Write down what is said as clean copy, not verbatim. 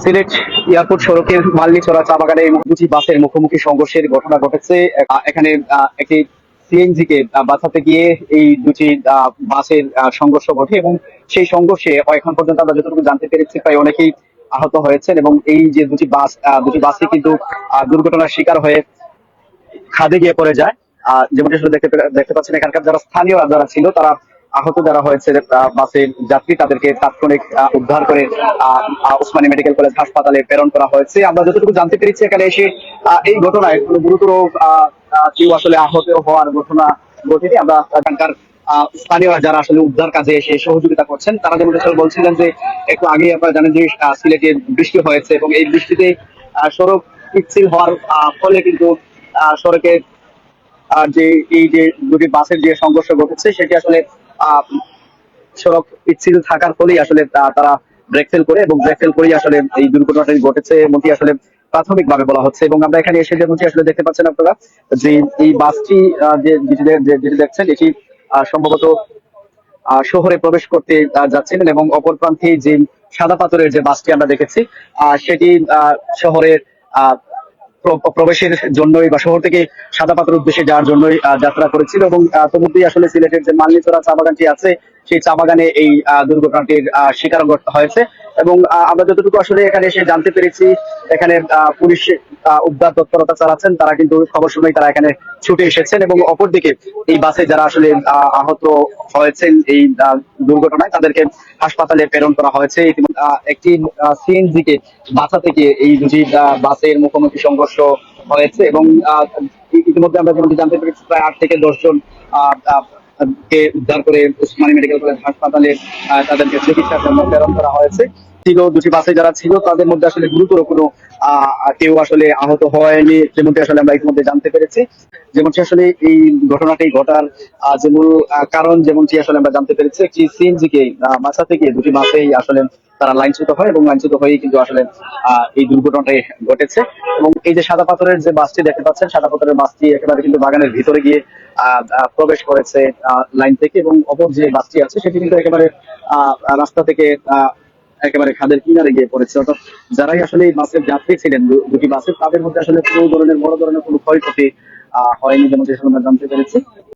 Sylhet airport সড়কের মালনীছড়া চা বাগানে দুটি বাসের মুখোমুখি সংঘর্ষের ঘটনা ঘটেছে। এখানে একটি সিএনজি কে বাঁচাতে গিয়ে এই দুটি বাসের সংঘর্ষ ঘটে এবং সেই সংঘর্ষে এখন পর্যন্ত আমরা যতটুকু জানতে পেরেছি প্রায় অনেকেই আহত হয়েছেন এবং এই যে দুটি বাসই কিন্তু দুর্ঘটনার শিকার হয়ে খাদে গিয়ে পড়ে যায়। যেমনটি আসলে দেখতে পাচ্ছেন এখানকার যারা স্থানীয় যারা ছিল তারা আহত যারা হয়েছে বাসের যাত্রী তাদেরকে তাৎক্ষণিক উদ্ধার করে ওসমানী মেডিকেল কলেজ হাসপাতালে প্রেরণ করা হয়েছে। আমরা যতটুকু জানতে পেরেছি এখানে এসে এই ঘটনায় কোনো গুরুতর কেউ আসলে আহত হওয়ার ঘটনা ঘটেনি। আমরা এখানকার স্থানীয়রা যারা আসলে উদ্ধার কাজে এসে সহযোগিতা করছেন তারা যেমন আসলে বলছিলেন যে একটু আগে আপনারা জানেন যে সিলেটে বৃষ্টি হয়েছে এবং এই বৃষ্টিতে সড়ক পিচ্ছিল হওয়ার ফলে কিন্তু সড়কে যে এই যে দুটি বাসের যে সংঘর্ষ ঘটেছে সেটি আসলে আহ সড়ক পিচ্ছিল থাকার ফলেই আসলে তারা ব্রেক ফেল করে এবং ব্রেক ফেল করেই আসলে এই দুর্ঘটনাটি ঘটেছে এমনটি আসলে প্রাথমিকভাবে বলা হচ্ছে। এবং আমরা এখানে এসে যেমনটি আসলে দেখতে পাচ্ছেন আপনারা যে এই বাসটি যেটি দেখছেন এটি সম্ভবত শহরে প্রবেশ করতে যাচ্ছিলেন এবং অপর প্রান্তে যে সাদা পাথরের যে বাসটি আমরা দেখেছি সেটি শহরের আহ প্রবেশের জন্যই বা শহর থেকে সাদা পাথর উদ্দেশ্যে যাওয়ার জন্যই যাত্রা করেছিল এবং তদুপরি আসলে সিলেটের যে মালনীছড়া চা বাগানটি আছে সেই চা বাগানে এই দুর্ঘটনাটির শিকার হয়েছে। এবং আমরা যতটুকু আসলে এখানে এসে জানতে পেরেছি এখানে পুলিশ উদ্ধার তৎপরতা চালাচ্ছেন, তারা কিন্তু খবর শুনেই তারা এখানে ছুটে এসেছেন এবং অপরদিকে এই বাসে যারা আসলে আহত হয়েছেন এই দুর্ঘটনায় তাদেরকে হাসপাতালে প্রেরণ করা হয়েছে। ইতিমধ্যে একটি সিএনজি কে বাঁচাতে গিয়ে এই দুটি বাসের মুখোমুখি সংঘর্ষ হয়েছে এবং ইতিমধ্যে আমরা যেমন জানতে পেরেছি প্রায় 8 থেকে 10 জন কে উদ্ধার করে ওসমানী মেডিকেল কলেজ হাসপাতালে তাদেরকে চিকিৎসার জন্য প্রেরণ করা হয়েছে। দুটি বাসে যারা ছিল তাদের মধ্যে আসলে গুরুতর কোনো কেউ আসলে আহত হয়নি যেমনটি আসলে আমরা ইতিমধ্যে জানতে পেরেছি। যেমনটি আসলে এই ঘটনাটি ঘটার যে মূল কারণ যেমনটি আসলে আমরা জানতে পেরেছি একটি সিএনজি কে বাঁচাতে গিয়ে দুটি বাসেই আসলে তারা লাইনচ্যুত হয় এবং লাইনচ্যুত হয়েই কিন্তু আসলে এই দুর্ঘটনাটি ঘটেছে। এবং এই যে সাদা পাথরের যে বাসটি দেখতে পাচ্ছেন সাদা পাথরের বাসটি একেবারে কিন্তু বাগানের ভিতরে গিয়ে প্রবেশ করেছে লাইন থেকে এবং অপর যে বাসটি আছে সেটি কিন্তু একেবারে রাস্তা থেকে একেবারে খাদের কিনারে গিয়ে পড়েছে। অর্থাৎ যারাই আসলে এই বাসের যাত্রী ছিলেন দুটি বাসের তাদের মধ্যে আসলে কোনো ধরনের বড় ধরনের কোনো ক্ষয়ক্ষতি হয়নি যেমন আমরা জানতে পেরেছি।